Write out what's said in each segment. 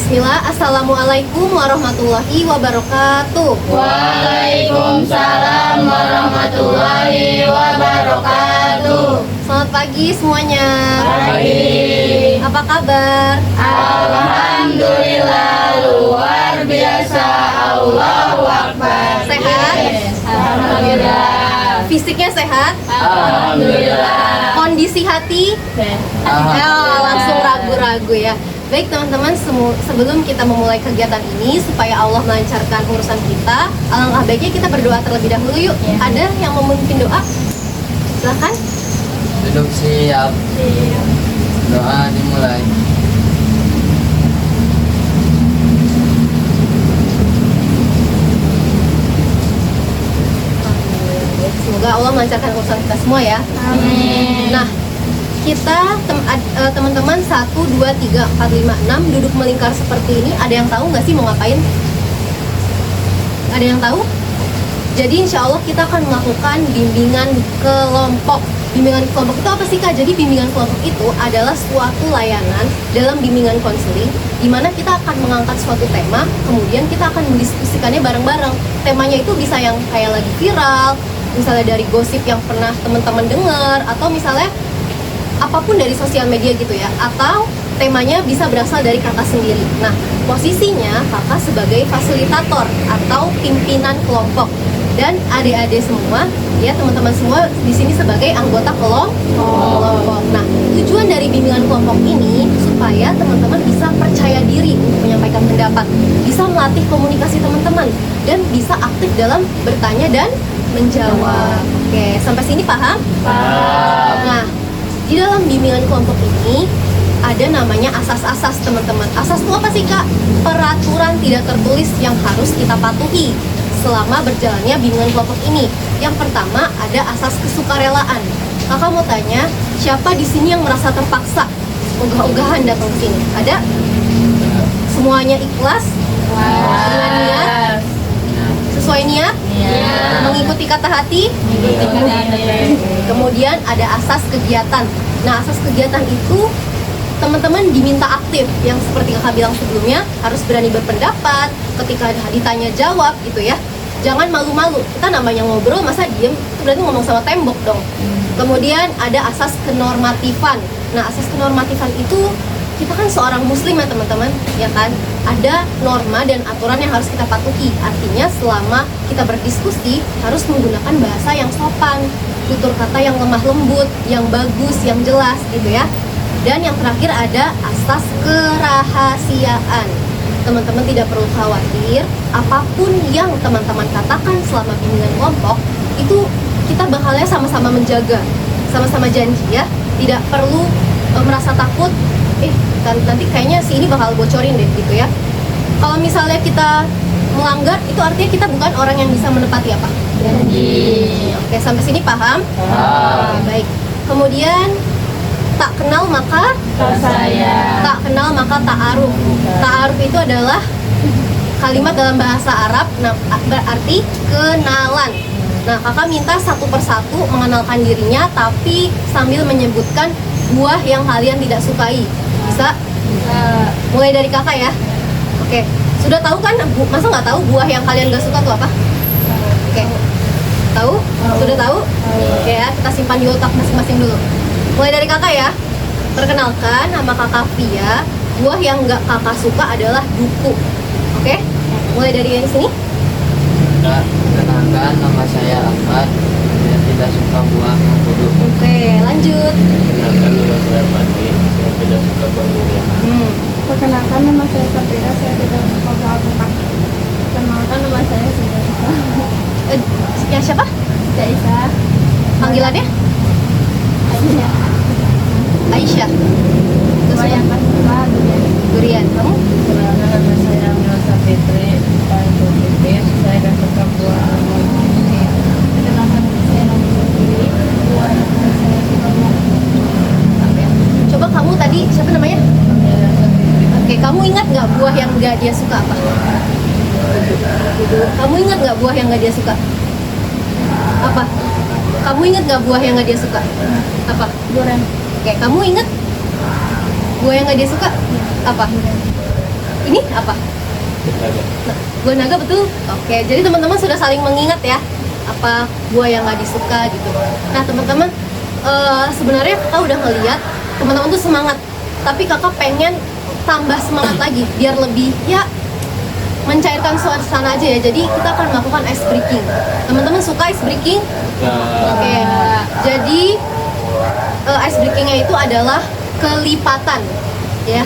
Bismillah, Assalamualaikum warahmatullahi wabarakatuh. Waalaikumsalam warahmatullahi wabarakatuh. Selamat pagi semuanya. Pagi. Apa kabar? Alhamdulillah luar biasa. Allahu Akbar. Sehat? Alhamdulillah. Fisiknya sehat? Alhamdulillah. Kondisi hati? Langsung ragu-ragu ya. Baik teman-teman, sebelum kita memulai kegiatan ini supaya Allah melancarkan urusan kita, alangkah baiknya kita berdoa terlebih dahulu yuk. Ada yang mau memimpin doa? Silahkan. Duduk siap. Doa dimulai. Semoga Allah melancarkan urusan kita semua ya. Amin. Nah, kita teman-teman 1, 2, 3, 4, 5, 6 duduk melingkar seperti ini. Ada yang tahu nggak sih mau ngapain? Ada yang tahu? Jadi insya Allah kita akan melakukan bimbingan kelompok. Bimbingan kelompok itu apa sih Kak? Jadi bimbingan kelompok itu adalah suatu layanan dalam bimbingan konseling di mana kita akan mengangkat suatu tema, kemudian kita akan mendiskusikannya bareng-bareng. Temanya itu bisa yang kayak lagi viral, misalnya dari gosip yang pernah teman-teman dengar, atau misalnya apapun dari sosial media gitu ya, atau temanya bisa berasal dari kakak sendiri. Nah, posisinya kakak sebagai fasilitator atau pimpinan kelompok, dan adik-adik semua ya, teman-teman semua di sini sebagai anggota kelompok. Nah, tujuan dari bimbingan kelompok ini supaya teman-teman bisa percaya diri untuk menyampaikan pendapat, bisa melatih komunikasi teman-teman, dan bisa aktif dalam bertanya dan menjawab. Oke, sampai sini paham? Paham. Nah, di dalam bimbingan kelompok ini ada namanya asas-asas teman-teman. Asas itu apa sih Kak? Peraturan tidak tertulis yang harus kita patuhi selama berjalannya bimbingan kelompok ini. Yang pertama ada asas kesukarelaan. Kakak mau tanya, siapa di sini yang merasa terpaksa ogah-ogahan datang ke sini? Ada? Semuanya ikhlas? Dengan niat? Sesuai niat? Mengikuti kata hati? Kemudian ada asas kegiatan. Nah, asas kegiatan itu teman-teman diminta aktif, yang seperti kakak bilang sebelumnya, harus berani berpendapat ketika ditanya jawab gitu ya. Jangan malu-malu, kita namanya ngobrol masa diem, itu berarti ngomong sama tembok dong. Kemudian ada asas kenormatifan. Nah, asas kenormatifan itu, kita kan seorang muslim ya teman-teman, ya kan? Ada norma dan aturan yang harus kita patuhi. Artinya selama kita berdiskusi harus menggunakan bahasa yang sopan, tutur kata yang lemah lembut, yang bagus, yang jelas gitu ya. Dan yang terakhir ada asas kerahasiaan. Teman-teman tidak perlu khawatir, apapun yang teman-teman katakan selama bimbingan kelompok itu kita bakalnya sama-sama menjaga, sama-sama janji ya. Tidak perlu merasa takut, nanti kayaknya si ini bakal bocorin deh gitu ya. Kalau misalnya kita melanggar, itu artinya kita bukan orang yang bisa menepati apa? Janji. Oke, sampai sini paham? Paham. Oke, baik. Kemudian tak kenal maka Saya. tak kenal maka ta'aruf. Ta'aruf itu adalah kalimat dalam bahasa Arab, nah, berarti kenalan. Nah, kakak minta satu persatu mengenalkan dirinya, tapi sambil menyebutkan buah yang kalian tidak sukai. Bisa? Mulai dari kakak ya. Oke, sudah tahu kan? Masa nggak tahu buah yang kalian nggak suka tuh apa? Oke, tahu? Sudah tahu? Oke ya, kita simpan di otak masing-masing dulu. Mulai dari kakak ya. Perkenalkan, nama kakak Via. Buah yang nggak kakak suka adalah duku. Oke? Mulai dari yang sini. Kenalkan, nama saya Ahmad. Saya tidak suka buah mengkudu. Oke, lanjut. Kenalkan, nama saya Pati. Saya tidak suka buah. Perkenalkan, nama saya Sabrina, saya tidak suka buah alpukat. Perkenalkan, nama saya Siti. Yang siapa? Jaisa. Panggilannya? Aisyah. Aisyah. Terus Buah yang apa? tak suka durian. Durian. Kamu? Kenalkan, nama saya Milsa Fitri. Saya tidak suka buah almond. Perkenalkan, nama saya Nabila Fitri. Buah yang saya suka buah. Coba kamu tadi, siapa namanya? Oke, kamu ingat nggak buah yang nggak dia suka apa? Kamu ingat nggak buah yang nggak dia suka? Apa? Kamu ingat nggak buah yang nggak dia suka? Apa? Durian. Oke, kamu ingat buah yang nggak dia suka? Apa? Ini apa? Nah, buah naga betul? Oke, jadi teman-teman sudah saling mengingat ya apa buah yang nggak disuka gitu. Nah teman-teman, sebenarnya kakak udah ngeliat teman-teman tuh semangat, tapi kakak pengen tambah semangat lagi biar lebih ya mencairkan suasana aja ya. Jadi kita akan melakukan ice breaking. Teman-teman suka ice breaking? Oke, jadi ice breakingnya itu adalah kelipatan ya.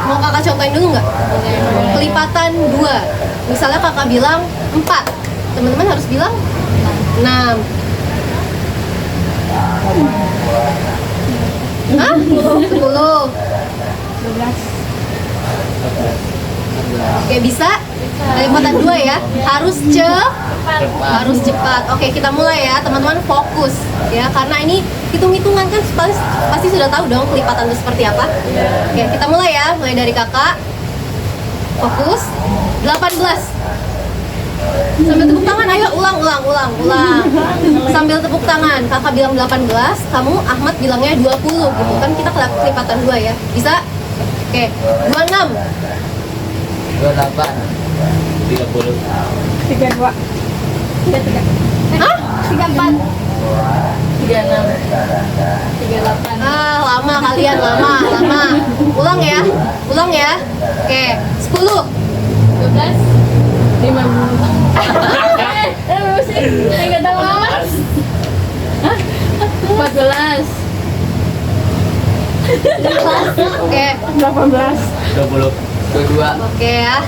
Mau kakak contohin dulu nggak? Kelipatan 2. Misalnya kakak bilang 4, teman-teman harus bilang 6. Hah? 10. 12. Oke, bisa? Kelipatan 2 ya. Harus cepat. Oke, kita mulai ya. Teman-teman fokus ya, karena ini hitung-hitungan kan pasti sudah tahu dong kelipatan itu seperti apa. Oke, kita mulai ya. Mulai dari kakak. Fokus. 18. Sambil tepuk tangan, ayo ulang. Sambil tepuk tangan, kakak bilang 18, kamu Ahmad bilangnya 20 gitu kan, kita kelipatan 2 ya. Bisa? Oke, 26. 28 30 32. 33. Hah? 34. 36. 38. Lama kalian, lama. Ulang ya. Oke, 10. 12. 50. Enggak tahu mas. 14. Oke, 18. 20 22 oke ya.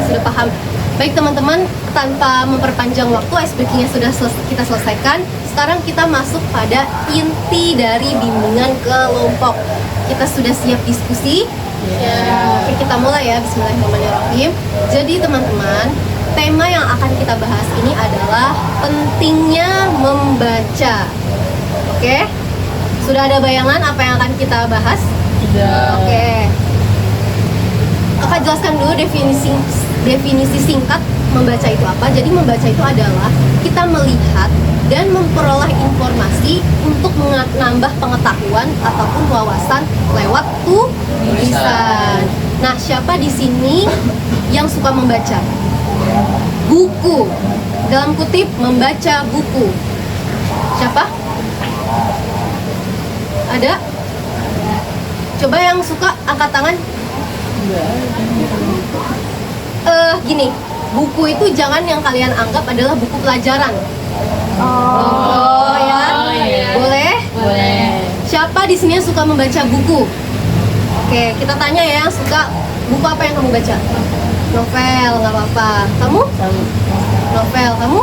Sudah paham. Baik teman-teman, tanpa memperpanjang waktu, ice breakingnya sudah kita selesaikan. Sekarang kita masuk pada inti dari bimbingan kelompok. Kita sudah siap diskusi? Ya. Oke, kita mulai ya. Bismillahirrahmanirrahim. Jadi teman-teman, tema yang akan kita bahas ini adalah pentingnya membaca. Oke? Sudah ada bayangan apa yang akan kita bahas? Oke. Kakak jelaskan dulu definisi singkat membaca itu apa. Jadi membaca itu adalah kita melihat dan memperoleh informasi untuk menambah pengetahuan ataupun wawasan lewat tulisan. Nah, siapa di sini yang suka membaca? Buku. Dalam kutip, membaca buku. Siapa? Ada? Coba yang suka angkat tangan. Gini, buku itu jangan yang kalian anggap adalah buku pelajaran. Oh ya, iya. Boleh? Siapa di sini yang suka membaca buku? Oke, kita tanya ya, yang suka buku apa yang kamu baca? Novel, nggak apa-apa. Kamu? Novel, kamu?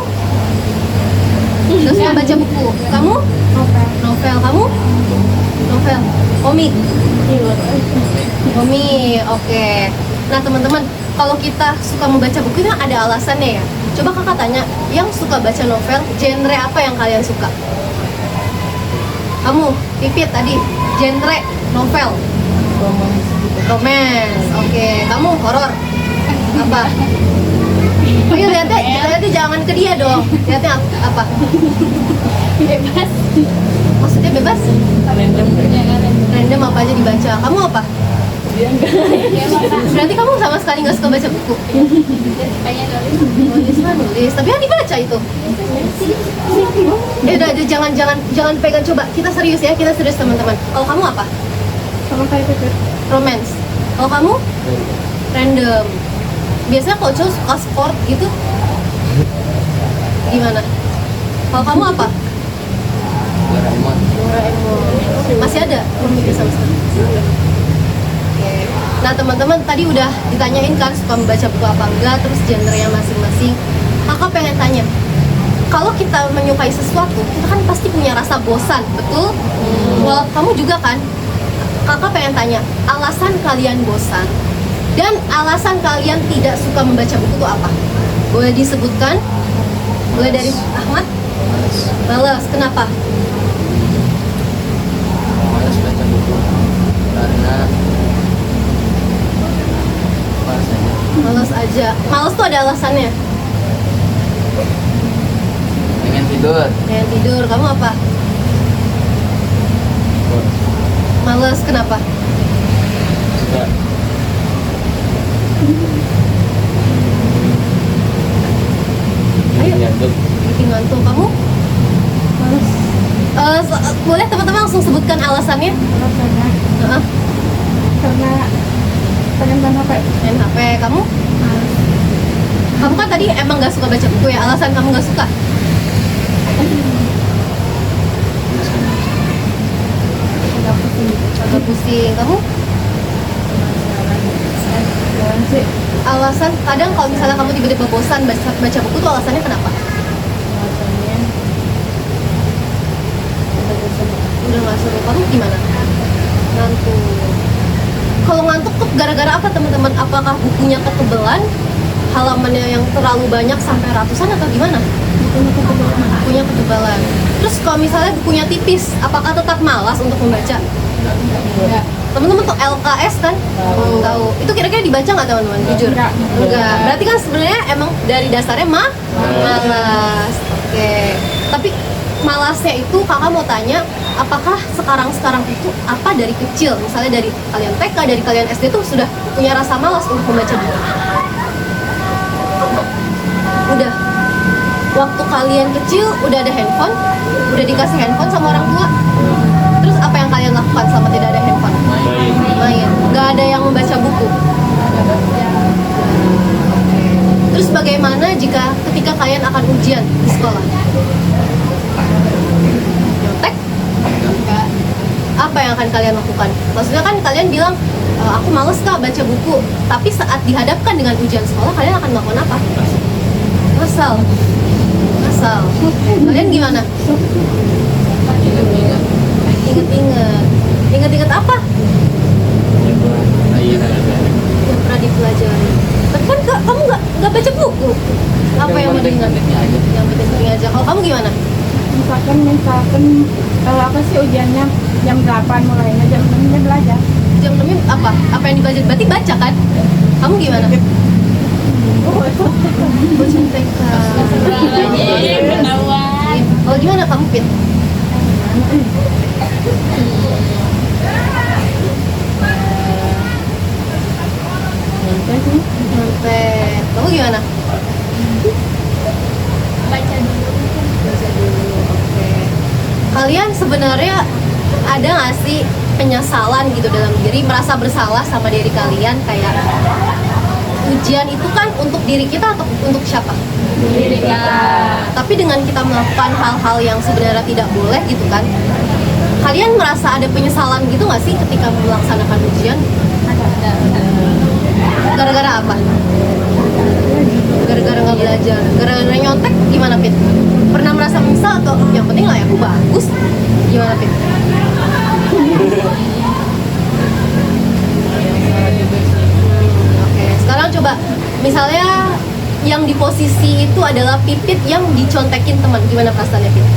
Terus suka baca buku. Kamu? Novel, kamu? Novel. Komik. Oke. Nah teman-teman, kalau kita suka membaca buku itu ada alasannya ya. Coba kakak tanya, yang suka baca novel, genre apa yang kalian suka? Kamu, Pipit tadi, genre novel. Romance. Oke. Kamu horor. Apa? Ayo lihatnya jangan ke dia dong. Lihatnya apa? Bebas. Maksudnya bebas? Random apa aja dibaca. Kamu apa? Berarti kamu sama sekali nggak suka baca buku? Nulis. Tapi yang dibaca itu. Ya udah, jangan pegang. Coba kita serius ya, teman-teman. Kalau kamu apa? Sama kayak itu. Romance. Kalau kamu? Random. Biasanya kalau cowok suka sport gitu. Gimana? Kalau kamu apa? Doraemon Masih ada? Belum sama sekali. Oke. Nah teman-teman tadi udah ditanyain kan suka membaca buku apa enggak, terus genre-nya masing-masing. Kakak pengen tanya, kalau kita menyukai sesuatu, kita kan pasti punya rasa bosan, betul? Well, kamu juga kan? Kakak pengen tanya, alasan kalian bosan dan alasan kalian tidak suka membaca buku itu apa? Boleh disebutkan? Mulai dari Ahmad? Malas, kenapa? malas baca buku karena Malas aja. Malas tuh ada alasannya. pengen tidur. Pengen tidur, kamu apa? Malas, kenapa? Suka Ayo. Ngantuk. Bikin ngantuk. Kamu? Males. Boleh teman-teman langsung sebutkan alasannya? Alasannya Heeh. karena pengen main HP. Main HP. Kamu? Males. Kamu kan tadi emang gak suka baca buku ya? Alasan kamu gak suka? Agak pusing. Agak pusing. Kamu? Jalan sih. Alasan kadang kalau misalnya kamu tiba-tiba bosan baca buku tuh alasannya kenapa? Alasannya udah bosan. Udah gak seru. Kamu gimana? Ngantuk. Kalau ngantuk tuh gara-gara apa teman-teman? Apakah bukunya ketebelan? Halamannya yang terlalu banyak sampai ratusan atau gimana? Bukunya ketebalan. Terus kalau misalnya bukunya tipis, apakah tetap malas untuk membaca? Enggak. Teman-teman tuh LKS kan? Tahu. Tahu. Itu kira-kira dibaca nggak teman-teman? Jujur? Enggak. Enggak. Berarti kan sebenarnya emang dari dasarnya malas. Oke. Tapi malasnya itu kakak mau tanya, apakah sekarang itu apa dari kecil? Misalnya dari kalian TK, dari kalian SD tuh sudah punya rasa malas untuk membaca buku? Udah. Waktu kalian kecil udah ada handphone, udah dikasih handphone sama orang tua. Terus apa yang kalian lakukan selama tidak ada handphone? Main. Nggak ada yang membaca buku. Terus bagaimana jika ketika kalian akan ujian di sekolah? Nyontek? Apa yang akan kalian lakukan? Maksudnya kan kalian bilang, aku males kak baca buku. Tapi saat dihadapkan dengan ujian sekolah, kalian akan melakukan apa? Ngasal. Kalian gimana? Ingat-ingat. Ingat-ingat. Ingat-ingat apa? Yang pernah dipelajari. Tapi kan kamu nggak baca buku. Apa yang mau diingat? penting-pentingnya aja. Yang penting-penting aja. Kalau kamu gimana? Misalkan apa sih ujiannya jam 8 mulainya, jam 6 nya belajar. Jam 6 apa? Apa yang dipelajari? Berarti baca kan? Kamu gimana? Baca TK. Kalau gimana kamu, Pit? Nyontek sih. Nyontek. Kamu gimana? Baca dulu. Baca dulu. Oke. Kalian sebenarnya ada nggak sih penyesalan gitu dalam diri, merasa bersalah sama diri kalian kayak ujian itu kan untuk diri kita atau untuk siapa? Diri kita. Tapi dengan kita melakukan hal-hal yang sebenarnya tidak boleh gitu kan, kalian merasa ada penyesalan gitu nggak sih ketika melaksanakan ujian? Gara-gara apa? Gara-gara nggak belajar, gara-gara nyontek gimana, Pit? Pernah merasa menyesal atau yang penting lah ya aku bagus? Gimana, Pit? Oke, sekarang coba misalnya yang di posisi itu adalah Pipit yang dicontekin teman, gimana perasaannya, Pit?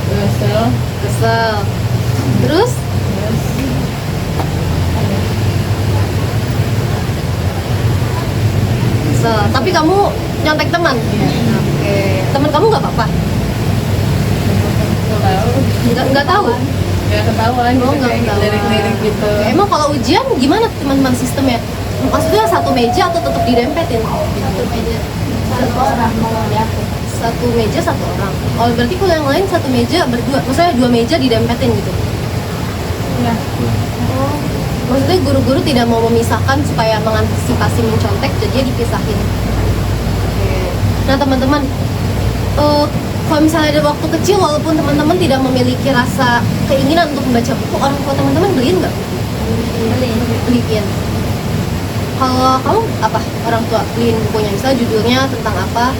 Kesel. Kesel. Terus? Kesel. Tapi kamu nyontek teman? Oke. Teman kamu nggak apa-apa? Nggak tahu. Gak ketahuan Oh, gitu, nggak kayak ketahuan. lirik-lirik gitu. Oke, emang kalau ujian gimana teman-teman sistemnya? Maksudnya satu meja atau tetap didempetin? Satu meja. Satu orang kalau di aku. Satu meja satu orang. Oh berarti kalau yang lain satu meja berdua, maksudnya dua meja didempetin gitu? Iya. Oh, maksudnya guru-guru tidak mau memisahkan supaya mengantisipasi mencontek, jadinya dipisahin. Oke. Nah teman-teman, kalau misalnya ada waktu kecil, walaupun teman-teman tidak memiliki rasa keinginan untuk membaca buku, orang tua teman-teman beliin nggak? Beliin. Kalau kamu apa? Orang tua beliin bukunya, misalnya judulnya tentang apa?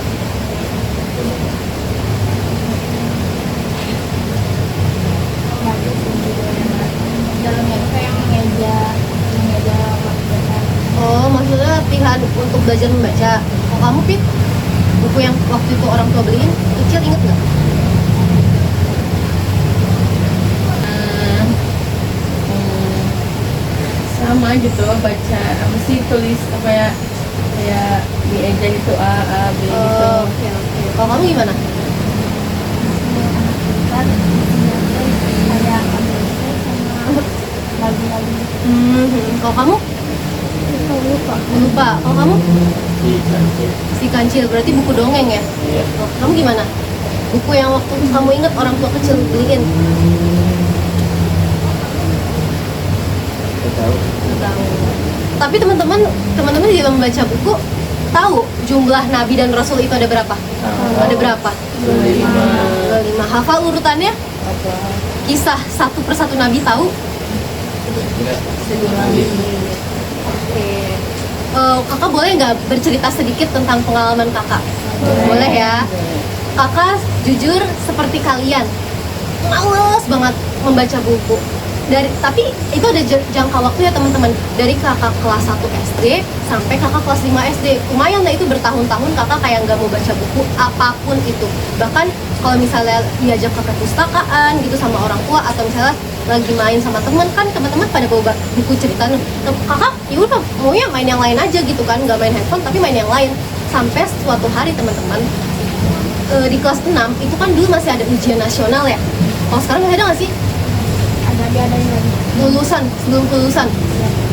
Dalamnya itu kayak meja pelajaran. Oh, maksudnya latihan untuk belajar membaca. Kalau kamu, Pit, buku yang waktu itu orang tua beliin, kecil inget nggak? Sama gitu, baca apa sih, tulis apa ya, kayak di eja gitu, A, B gitu. Oh, oke, oke. Kalau kamu gimana? Kan kayak ABC sama lagi-lagi. Kalau kamu? Itu lupa. Lupa. Kalau kamu? Di kancil. Si Kancil, berarti buku dongeng ya? Iya. Oh, kamu gimana? Buku yang waktu kamu ingat orang tua kecil beliin? Nggak tahu. Nggak tahu. Tapi teman-teman di dalam membaca buku tahu jumlah nabi dan rasul itu ada berapa? Ada berapa? 25. Hafal urutannya? Apa? Kisah satu persatu nabi tahu? Enggak. Oke. Kakak boleh nggak bercerita sedikit tentang pengalaman kakak? Boleh ya. Kakak jujur seperti kalian, males banget membaca buku. Tapi itu ada jangka waktu ya teman-teman. Dari kakak kelas 1 SD sampai kakak kelas 5 SD. Lumayan lah itu, bertahun-tahun kakak kayak nggak mau baca buku apapun itu. Bahkan kalau misalnya diajak ke perpustakaan gitu sama orang tua, atau misalnya lagi main sama temen, kan teman-teman pada bawa buku cerita nih. Kakak ya udah maunya main yang lain aja gitu kan, nggak main handphone tapi main yang lain. Sampai suatu hari teman-teman, di kelas 6 itu kan dulu masih ada ujian nasional ya. Kalau sekarang masih ada nggak sih? Ada lagi. Lulusan, sebelum kelulusan.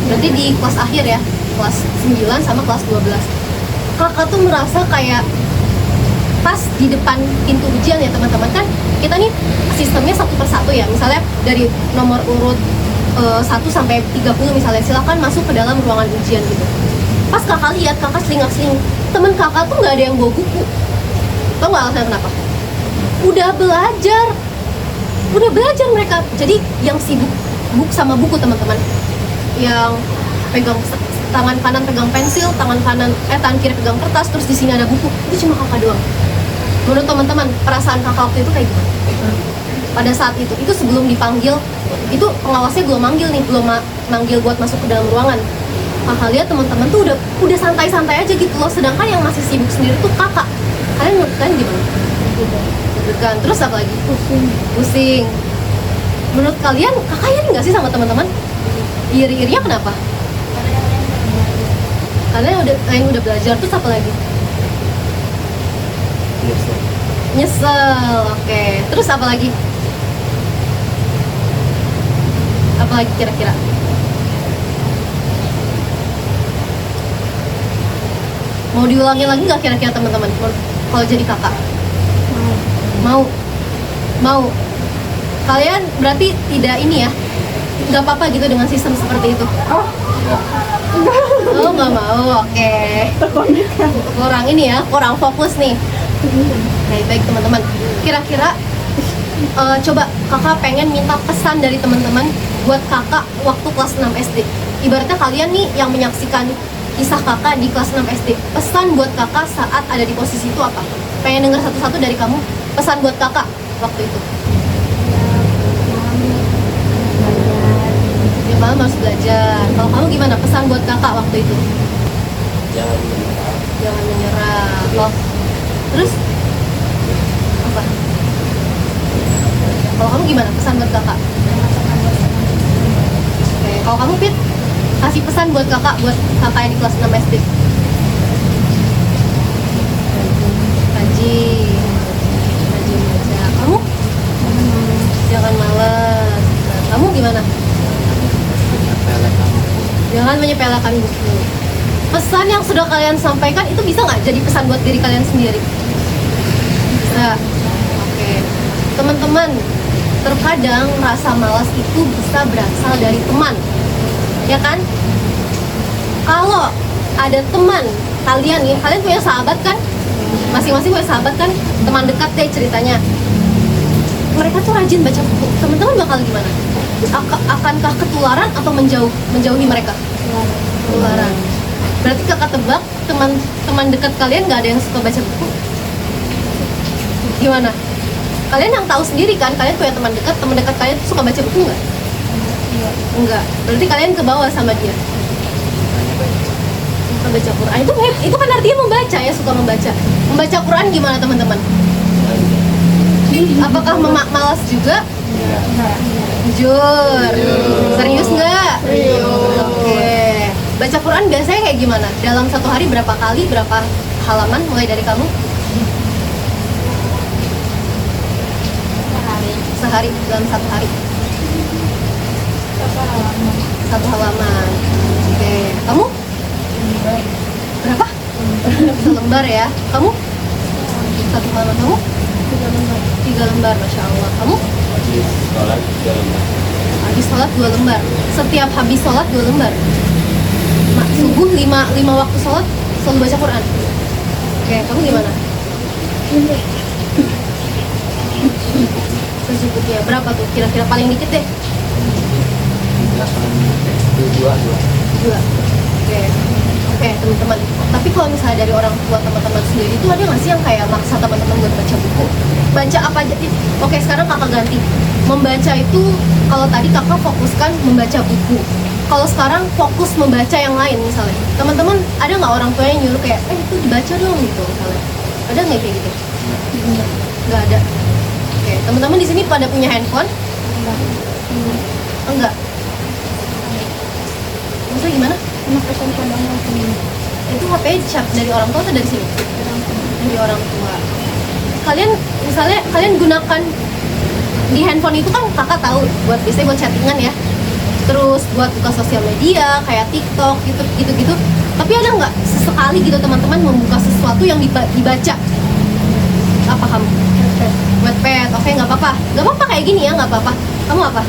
Berarti di kelas akhir ya, kelas 9 sama kelas 12. Kakak tuh merasa kayak pas di depan pintu ujian ya teman-teman, kan kita nih sistemnya satu persatu ya. Misalnya dari nomor urut 1 sampai 30 misalnya, silahkan masuk ke dalam ruangan ujian gitu. Pas kakak lihat, kakak seling-seling, temen kakak tuh nggak ada yang bawa buku. Tau nggak alasannya kenapa? Udah belajar mereka. Jadi yang sibuk sama buku teman-teman, yang pegang tangan kanan pegang pensil, tangan kiri pegang kertas, terus di sini ada buku. Itu cuma kakak doang. Menurut teman-teman, perasaan kakak waktu itu kayak gimana? Pada saat itu sebelum dipanggil, itu pengawasnya belum manggil buat masuk ke dalam ruangan. Kakak lihat teman-teman tuh udah santai-santai aja gitu loh, sedangkan yang masih sibuk sendiri tuh kakak. Kalian menurut kalian gimana? Deg-degan. Terus apa lagi? Pusing. Menurut kalian kakak iri nggak sih sama teman-teman? Iri-irinya kenapa? Kalian udah belajar, terus apa lagi? Nyesel. Oke. Terus apa lagi? Apa lagi kira-kira? Mau diulangi lagi nggak kira-kira teman-teman? Kalau jadi kakak? Mau. Kalian berarti tidak ini ya? Nggak apa-apa gitu dengan sistem seperti itu? Oh, nggak mau. Oke. Kurang ini ya, kurang fokus nih. Baik teman-teman. Kira-kira coba kakak pengen minta pesan dari teman-teman buat kakak waktu kelas 6 SD. Ibaratnya kalian nih yang menyaksikan kisah kakak di kelas 6 SD. Pesan buat kakak saat ada di posisi itu apa? Pengen dengar satu-satu dari kamu. Pesan buat kakak waktu itu. Ya malam harus belajar. Kalau kamu gimana? Pesan buat kakak waktu itu? Jangan menyerah. Loh. Terus apa? Kalau kamu gimana? Pesan buat kakak? Oke. Kalau kamu Pit, kasih pesan buat kakak yang di kelas 6 SD. Rajin baca. Kamu? Jangan malas. Kamu gimana? Jangan menyepelekan buku. Pesan yang sudah kalian sampaikan itu bisa nggak jadi pesan buat diri kalian sendiri? Bisa. Oke. Teman-teman, terkadang rasa malas itu bisa berasal dari teman, ya kan? Kalau ada teman kalian nih, kalian punya sahabat kan? Masing-masing punya sahabat kan? Teman dekat deh ceritanya. Mereka tuh rajin baca buku. Teman-teman bakal gimana? Akankah ketularan atau menjauhi mereka? Ketularan. Berarti kakak tebak teman dekat kalian nggak ada yang suka baca buku? Gimana? Kalian yang tahu sendiri kan, kalian punya teman dekat kalian tuh suka baca buku nggak? Enggak. Berarti kalian ke bawah sama dia. Suka baca Quran. Itu kan artinya membaca ya, suka membaca. Membaca Quran gimana teman-teman? Apakah malas juga? Jujur. Serius nggak? Serius. Oke. Baca Quran biasanya kayak gimana? Dalam satu hari berapa kali, berapa halaman mulai dari kamu? Sehari, dalam satu hari. halaman. Satu halaman. Oke, kamu berapa? Selembar ya. Kamu? Satu halaman. Kamu? 3 lembar. 3 lembar, Masya Allah. Kamu? Habis sholat 3 lembar. Habis sholat 2 lembar. Setiap habis sholat 2 lembar. Subuh 5 waktu sholat selalu baca Quran. Oke, kamu gimana? Ini Secukupnya berapa tuh? Kira-kira paling dikit deh. 2. 2. Oke. Oke, teman-teman. Tapi kalau misalnya dari orang tua teman-teman sendiri itu ada nggak sih yang kayak maksa teman-teman buat baca buku? Baca apa aja? Oke, sekarang kakak ganti. Membaca itu kalau tadi kakak fokuskan membaca buku. Kalau sekarang fokus membaca yang lain misalnya. Teman-teman ada nggak orang tua yang nyuruh kayak, itu dibaca dong gitu misalnya? Ada nggak kayak gitu? Nggak ada. Oke, teman-teman di sini pada punya handphone? Enggak. Maksudnya gimana? anak SMP doang sini. Itu HP dari orang tua atau dari sini? Dari orang tua. Kalian misalnya kalian gunakan di handphone itu kan kakak tahu buat biasanya buat chattingan ya. Terus buat buka sosial media kayak TikTok gitu. Tapi ada nggak sesekali gitu teman-teman membuka sesuatu yang dibaca? Apa kamu? Wattpad. Oke, nggak apa-apa. Nggak apa-apa kayak gini ya, nggak apa-apa. Kamu apa?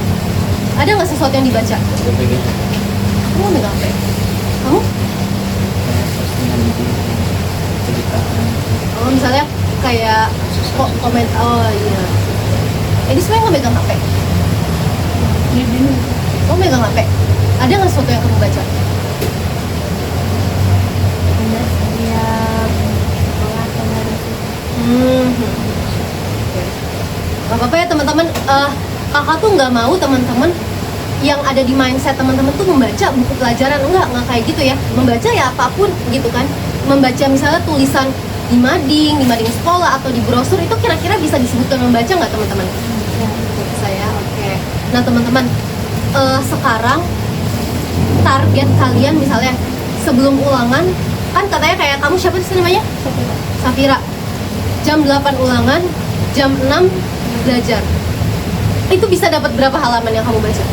Ada nggak sesuatu yang dibaca? Kamu nggak HP? Kamu? Oh, misalnya kayak komen, oh iya. Ini sebenarnya nggak megang HP. Kamu megang HP? Ada nggak sesuatu yang kamu baca? Ada setiap sekolah atau dari situ. Gak apa-apa ya teman-teman. Kakak tuh nggak mau teman-teman yang ada di mindset teman-teman tuh membaca buku pelajaran, nggak kayak gitu ya. Membaca ya apapun gitu kan. Membaca misalnya tulisan di mading sekolah atau di brosur itu kira-kira bisa disebutkan membaca nggak teman-teman? Bisa ya, oke. Nah teman-teman, sekarang target kalian misalnya sebelum ulangan kan katanya kayak kamu siapa sih namanya? Safira. Jam 8 ulangan, jam 6 belajar. Itu bisa dapat berapa halaman yang kamu baca?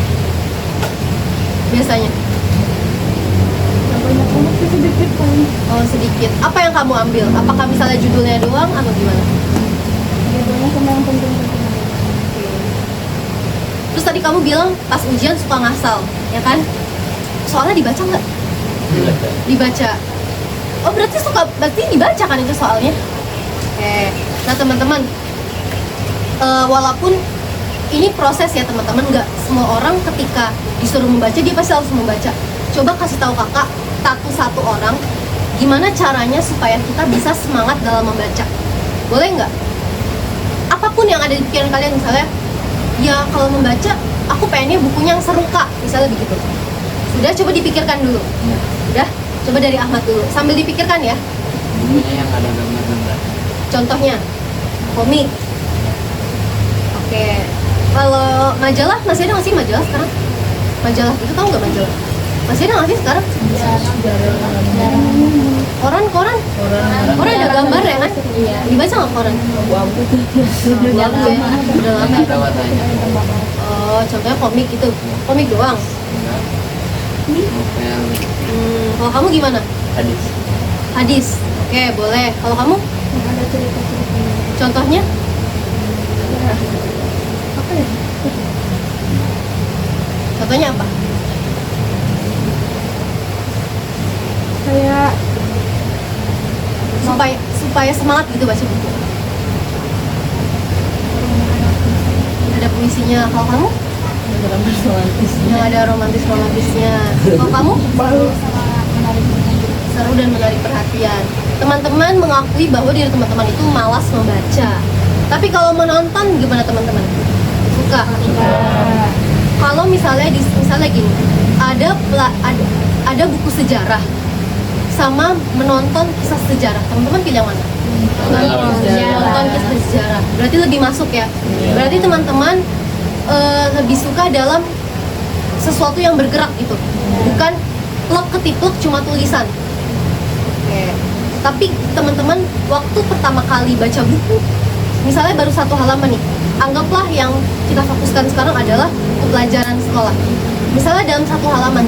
Biasanya? Gak banyak banget sih, sedikit paling. Oh sedikit. Apa yang kamu ambil? Apakah misalnya judulnya doang atau gimana? Jadwalnya sama yang penting-penting. Terus tadi kamu bilang pas ujian suka ngasal, ya kan? Soalnya dibaca nggak? Dibaca. Oh berarti dibaca kan itu soalnya? Oke. Nah teman-teman, walaupun ini proses ya teman-teman, nggak semua orang ketika disuruh membaca dia pasti langsung membaca. Coba kasih tahu kakak satu orang gimana caranya supaya kita bisa semangat dalam membaca. Boleh nggak? Apapun yang ada di pikiran kalian, misalnya ya kalau membaca aku pengennya bukunya yang seru kak, misalnya begitu. Sudah, coba dipikirkan dulu. Udah, coba dari Ahmad dulu sambil dipikirkan ya. Bukunya yang ada gambar-gambar. Contohnya komik. Oke. Kalau majalah masih ada nggak sih majalah sekarang? Majalah itu tahu nggak majalah? Masih ada nggak sih sekarang? Koran Koran ada gambar ya kan? Iya. Dibaca nggak koran? Wabu. Wabu ya. Udah lama ya. Ada warnanya. Oh, contohnya komik itu. Komik doang. Enggak. Buku yang Kalau kamu gimana? hadis. Hadis. Oke, boleh. Kalau kamu? Yang ada cerita-ceritanya. Contohnya? Apa ya? Contohnya apa? Kayak Supaya semangat gitu baca buku. Ada puisinya. Kalau kamu? Dalam romantis. Yang ada romantisnya. Kalau kamu? Seru dan menarik perhatian. Teman-teman mengakui bahwa diri teman-teman itu malas membaca. Tapi kalau menonton gimana teman-teman? Suka. Kalau misalnya gini, ada buku sejarah sama menonton kisah sejarah. Teman-teman pilih yang mana? Nonton kisah sejarah. Berarti lebih masuk ya. Berarti teman-teman lebih suka dalam sesuatu yang bergerak gitu. Bukan plek ketiplek cuma tulisan. Oke. Tapi teman-teman waktu pertama kali baca buku, misalnya baru 1 halaman nih, anggaplah yang kita fokuskan sekarang adalah pelajaran sekolah. Misalnya dalam satu halaman,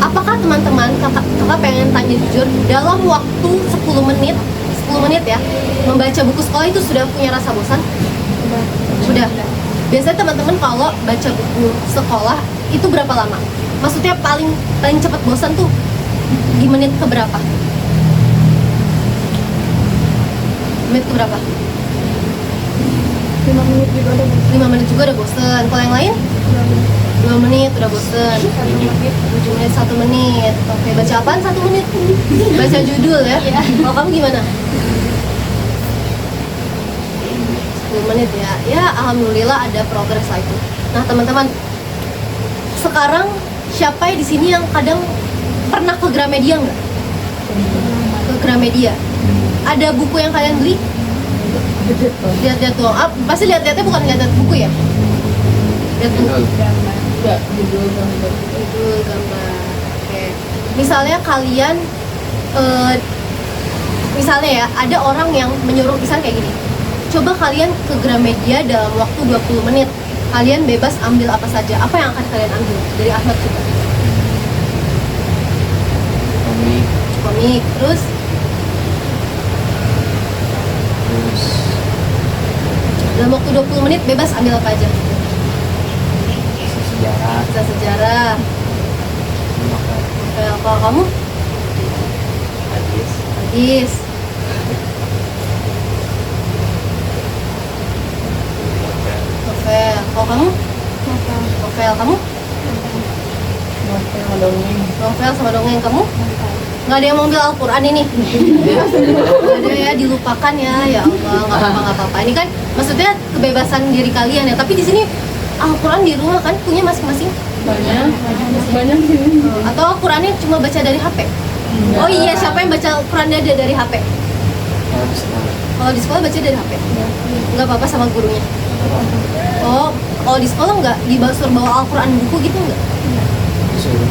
apakah teman-teman kakak pengen tanya jujur dalam waktu 10 menit ya membaca buku sekolah itu sudah punya rasa bosan? Sudah. Biasanya teman-teman kalau baca buku sekolah itu berapa lama? Maksudnya paling cepat bosan tuh di menit ke berapa? Menit ke berapa? 5 menit juga udah bisa. 5 menit juga udah bosan. Kalau yang lain? 2 menit udah bosan. 7 menit 1 menit. Oke, baca apaan 1 menit? Baca judul ya. Kalau kamu gimana? 10 menit ya. Ya, alhamdulillah ada progres lah itu. Nah, teman-teman, sekarang siapa di sini yang kadang pernah ke Gramedia nggak? Ke Gramedia. Ada buku yang kalian beli? Lihat-lihat doang. Pasti lihat-lihatnya bukan lihat-lihat buku ya? Lihat buku. Enggak, judul gambar. Judul gambar. Oke. Misalnya kalian misalnya ya, ada orang yang menyuruh misalnya kayak gini. Coba kalian ke Gramedia dalam waktu 20 menit. Kalian bebas ambil apa saja. Apa yang akan kalian ambil? Dari Ahmad juga. komik, Komik. Terus terus dalam waktu 20 menit bebas ambil apa aja. sejarah, Bisa sejarah. makan, Kalau kamu? hadis, Hadis. Novel. Kalau kamu? Novel. Kamu? Novel dongeng. Novel sama dongeng. Kamu? Nggak ada yang mau ambil Al-Quran ini? Nggak ada ya, dilupakan ya. Ya Allah, nggak apa-apa. Ini kan maksudnya kebebasan diri kalian ya. Tapi di sini Al-Quran di rumah kan punya masing-masing. Banyak sini. Atau Al-Qurannya cuma baca dari HP? Oh iya, siapa yang baca Al-Qurannya dari HP? kalau di sekolah, Kalau di sekolah baca dari HP? Nggak apa-apa sama gurunya? Oh, kalau di sekolah nggak disuruh bawa Al-Quran buku gitu nggak? disuruh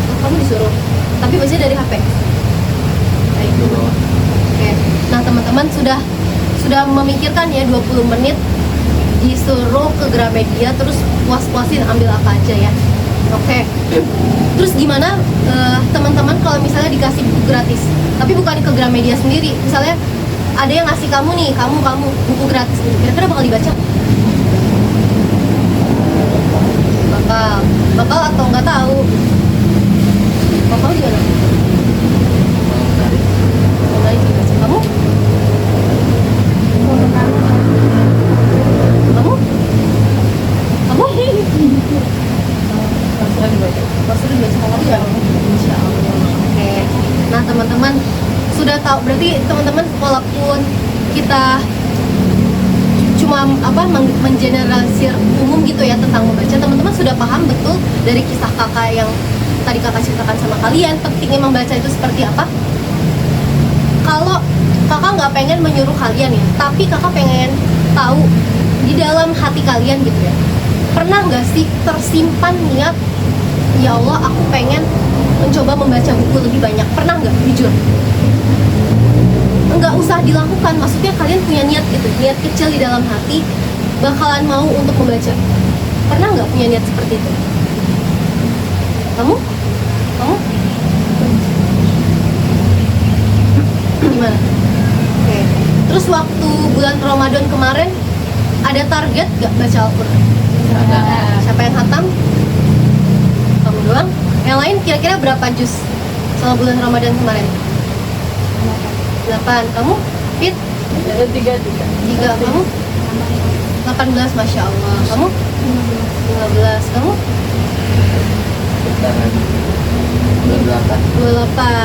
Oh, kamu disuruh, tapi baca dari HP? Baik. di bawah. Oke. Nah, teman-teman sudah memikirkan ya 20 menit disuruh ke Gramedia terus puas-puasin ambil apa aja ya. Oke. Terus gimana teman-teman kalau misalnya dikasih buku gratis, tapi bukan ke Gramedia sendiri. Misalnya ada yang ngasih kamu nih, kamu buku gratis nih. Kira-kira bakal dibaca? Bakal atau nggak tahu? Bakal gimana? Kalau menarik, Bakal dibaca. Kamu? Kamu? Kamu? Pasrah dibaca. Maksudnya dibaca kamu ya? Insya Allah. Oke. Nah, teman-teman sudah tahu, berarti teman-teman walaupun kita cuma mengeneralisir umum gitu ya tentang membaca, teman-teman sudah paham betul dari kisah kakak yang tadi kakak ceritakan sama kalian pentingnya membaca itu seperti apa. Kalau kakak nggak pengen menyuruh kalian ya, tapi kakak pengen tahu di dalam hati kalian gitu ya, pernah nggak sih tersimpan niat, ya Allah aku pengen mencoba membaca buku lebih banyak? Pernah nggak? Jujur. Nggak usah dilakukan, maksudnya kalian punya niat gitu, niat kecil di dalam hati bakalan mau untuk membaca. Pernah nggak punya niat seperti itu? Kamu? Gimana? Oke. Terus waktu bulan Ramadan kemarin ada target nggak baca Al-Quran? ada Siapa yang khatam? Kamu doang? Yang lain kira-kira berapa juz selama bulan Ramadan kemarin? 8. Kamu? Fit? Ada tiga. 3. Kamu? 18. Masya Allah. Kamu? 15. Kamu? bentar lagi, bulan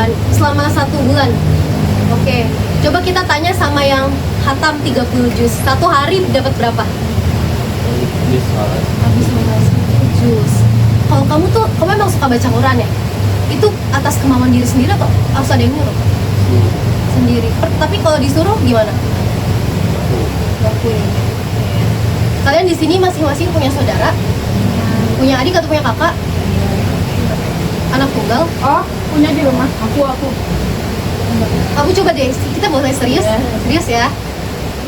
28. Selama 1 bulan. Oke. Coba kita tanya sama yang khatam 30 juz. 1 hari dapat berapa? 8 di sekolah, Habis 1 juz. Kalau kamu memang suka baca Quran ya? Itu atas kemauan diri sendiri atau harus ada yang nyuruh? Sendiri. Tapi kalau disuruh gimana? Lakuin. Kalian di sini masing-masing punya saudara? Punya adik atau punya kakak? Anak tunggal? Oh, punya di rumah. Aku. Kamu coba deh, kita boleh serius? Ya. Serius ya?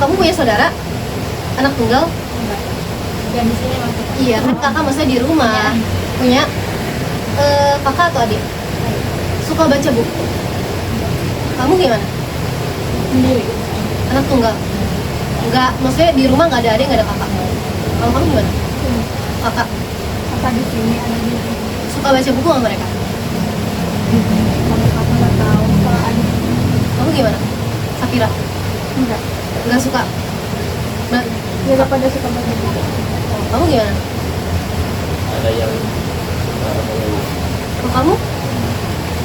Kamu punya saudara? Anak tunggal? Dan di sini masih. Iya, kan kakak maksudnya di rumah. Punya. Kakak atau adik? Suka baca buku? Kamu gimana? Sendiri. Anak tunggal? Enggak, maksudnya di rumah nggak ada adik, nggak ada kakak. Kalau kamu gimana? Kakak? Kakak di sini ada di sini. Suka baca buku sama mereka? Kalau kakak nggak tahu, kalau ada Kamu gimana? Safira? enggak. Nggak suka? Ba- Dia pada suka baca buku. Kamu gimana? Ada yang Kalau kamu?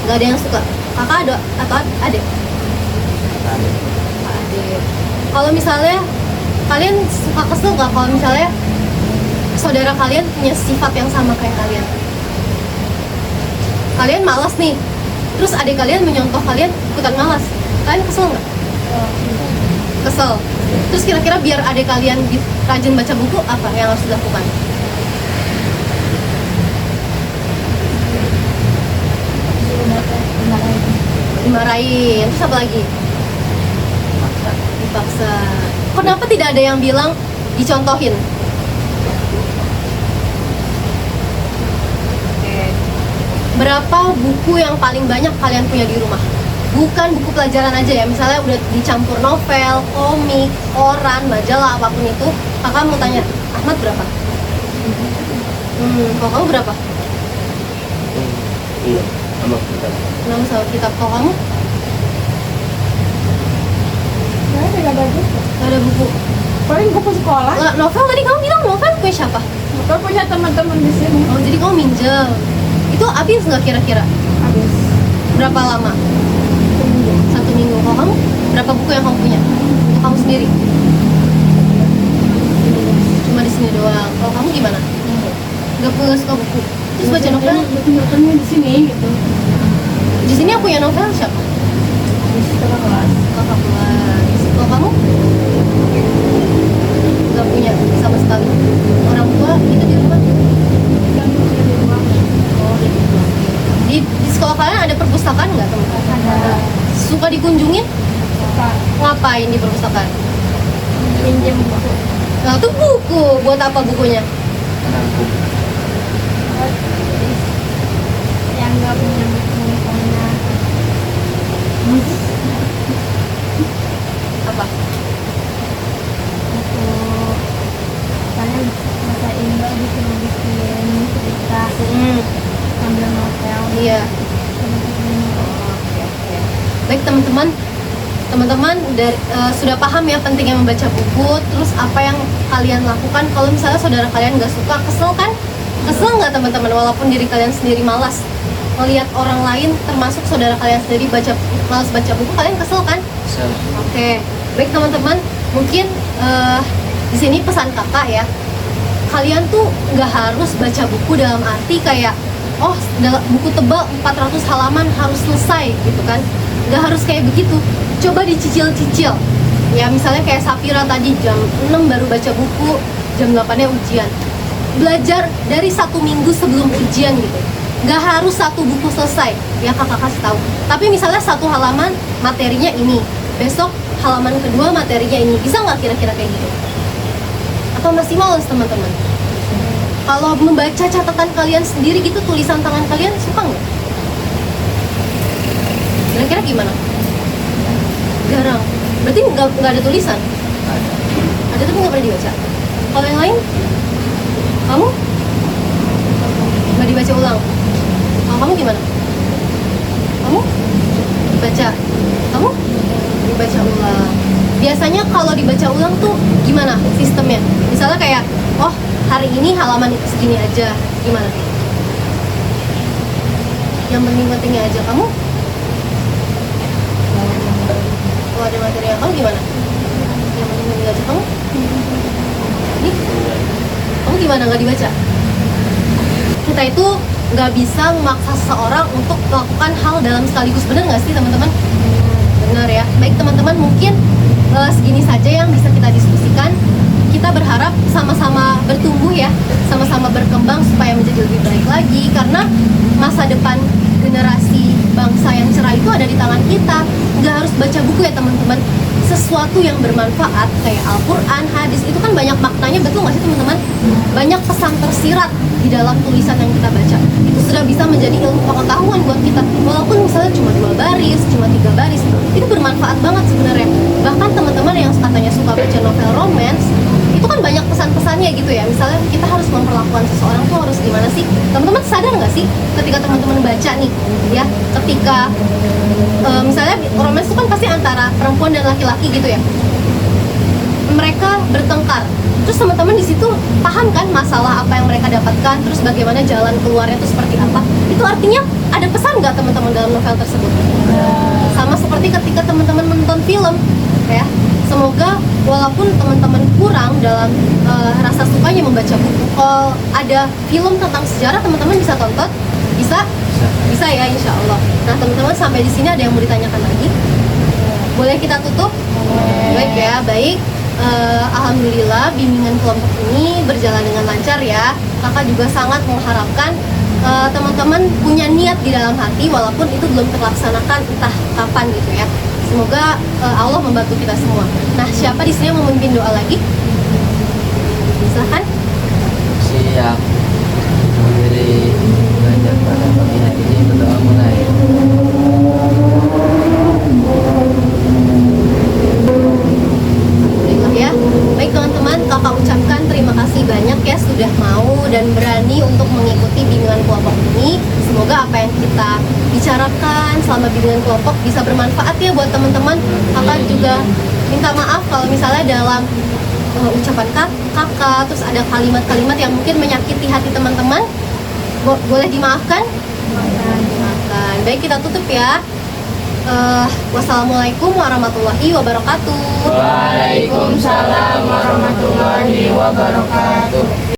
Nggak ada yang suka? Kakak ada atau adik? ada Adik. Kalau misalnya kalian suka kesel nggak kalau misalnya saudara kalian punya sifat yang sama kayak kalian? Kalian malas nih, terus adik kalian menyontoh kalian ikutan malas. Kalian kesel nggak? Kesel. Terus kira-kira biar adik kalian rajin baca buku, apa yang harus dilakukan? Suruh baca dimarahin. Dimarahin. Terus apa lagi? maksa. Dipaksa. Kenapa tidak ada yang bilang dicontohin? Oke. Berapa buku yang paling banyak kalian punya di rumah? Bukan buku pelajaran aja ya, misalnya udah dicampur novel, komik, koran, majalah, apapun itu. Kakak mau tanya, Ahmad berapa? Kalau kamu berapa? Iya, sama kita. 6 sama kitab. Kalau kamu? Saya tidak bagus. Gak ada buku. Paling buku sekolah. Lah, novel tadi kamu bilang novel punya siapa? Bukan punya teman-teman di sini. Oh, jadi kamu minjem. Itu habis nggak kira-kira? Habis. Berapa lama? Seminggu. 1 minggu. Kalau kamu? Berapa buku yang kamu punya? Untuk kamu sendiri? Cuma di sini doang. Kalau kamu gimana? Nggak suka buku. Terus baca novel? Betul-betulnya di sini gitu. Di sini yang punya novel siapa? Di sekolah kelas. Kakak kelas. Kalau kamu? Nggak punya sama sekali. Orang tua itu di rumah? Kami punya di rumah. Oh, di rumah. Di sekolah kalian ada perpustakaan nggak, teman-teman? Ada. Suka dikunjungin? Suka Ngapain di perpustakaan? pinjam buku. Nah, itu buku. Buat apa bukunya? Menanggung. Buat yang nggak punya buku misalnya Apa? buku misalnya bahasa Indo disuruh bikin cerita sambil novel. Iya. Baik teman-teman, sudah paham ya pentingnya membaca buku. Terus apa yang kalian lakukan kalau misalnya saudara kalian nggak suka? Kesel kan? Kesel nggak teman-teman? Walaupun diri kalian sendiri malas melihat orang lain, termasuk saudara kalian sendiri malas baca buku, kalian kesel kan? Bisa. Oke, baik teman-teman, mungkin di sini pesan kakak ya, kalian tuh nggak harus baca buku dalam arti kayak, oh buku tebal 400 halaman harus selesai gitu kan? Nggak harus kayak begitu. Coba dicicil-cicil. Ya misalnya kayak Safira tadi jam 6 baru baca buku, jam 8-nya ujian. Belajar dari 1 minggu sebelum ujian gitu. Nggak harus 1 buku selesai, ya kakak kasih tahu. Tapi misalnya 1 halaman materinya ini, besok halaman kedua materinya ini, bisa nggak kira-kira kayak gitu? Atau masih males teman-teman? Kalau membaca catatan kalian sendiri gitu, tulisan tangan kalian suka nggak? Kira-kira gimana? Jarang. Berarti nggak ada tulisan? Ada. Ada tapi nggak pernah dibaca. Kalau yang lain? Kamu? Nggak dibaca ulang? Kalau kamu gimana? Kamu? Dibaca? Kamu? Dibaca ulang. Biasanya kalau dibaca ulang tuh gimana sistemnya? Misalnya kayak, oh hari ini halaman segini aja. Gimana? Yang penting-pentingnya aja. Kamu? Kalau ada materi yang kamu gimana? Yang penting-penting aja. Kamu? Ini? Kamu gimana nggak dibaca? Kita itu nggak bisa memaksa seseorang untuk melakukan hal dalam sekaligus, benar nggak sih teman-teman? Benar ya. Baik teman-teman, mungkin segini saja yang bisa kita diskusikan. Kita berharap sama-sama bertumbuh ya, sama-sama berkembang supaya menjadi lebih baik lagi. Karena masa depan generasi bangsa yang cerah itu ada di tangan kita. nggak harus baca buku ya teman-teman. Sesuatu yang bermanfaat kayak Al-Quran, hadis itu kan banyak maknanya, betul nggak sih teman-teman? Banyak pesan tersirat di dalam tulisan yang kita baca. Itu sudah bisa menjadi ilmu pengetahuan buat kita. Walaupun misalnya cuma 2 baris, cuma 3 baris, itu bermanfaat banget sebenarnya. Bahkan teman-teman yang katanya suka baca novel romance, itu kan banyak pesan-pesannya gitu ya. Misalnya kita harus memperlakukan seseorang tuh harus gimana sih? Teman-teman sadar nggak sih ketika teman-teman baca nih, ya, ketika misalnya romance itu kan pasti antara perempuan dan laki-laki gitu ya. Mereka bertengkar, terus teman-teman di situ paham kan masalah apa yang mereka dapatkan, terus bagaimana jalan keluarnya itu seperti apa. Itu artinya ada pesan nggak teman-teman dalam novel tersebut? Sama seperti ketika teman-teman menonton film, ya. Semoga walaupun teman-teman kurang dalam rasa sukanya membaca buku, kalau ada film tentang sejarah teman-teman bisa tonton, bisa ya, insya Allah. Nah teman-teman, sampai di sini ada yang mau ditanyakan lagi? Boleh kita tutup? Baik ya, baik. Alhamdulillah bimbingan kelompok ini berjalan dengan lancar ya. Kakak juga sangat mengharapkan teman-teman punya niat di dalam hati walaupun itu belum terlaksanakan entah kapan gitu ya. Semoga Allah membantu kita semua. Nah, siapa di sini yang mau memimpin doa lagi? Silahkan. Siap. Mengakhiri belajar pada pagi hari ini, berdoa mulai. Baiklah ya. Baik teman-teman, kakak ucapkan terima kasih banyak ya sudah mau dan berani untuk mengikuti bimbingan kelompok ini. Semoga apa yang kita bicarakan selama bimbingan kelompok bisa bermanfaat ya buat teman-teman. Kakak juga minta maaf kalau misalnya dalam ucapan kakak terus ada kalimat-kalimat yang mungkin menyakiti hati teman-teman. Boleh dimaafkan? Dimaafkan. Baik, kita tutup ya. Wassalamualaikum warahmatullahi wabarakatuh. Waalaikumsalam warahmatullahi wabarakatuh.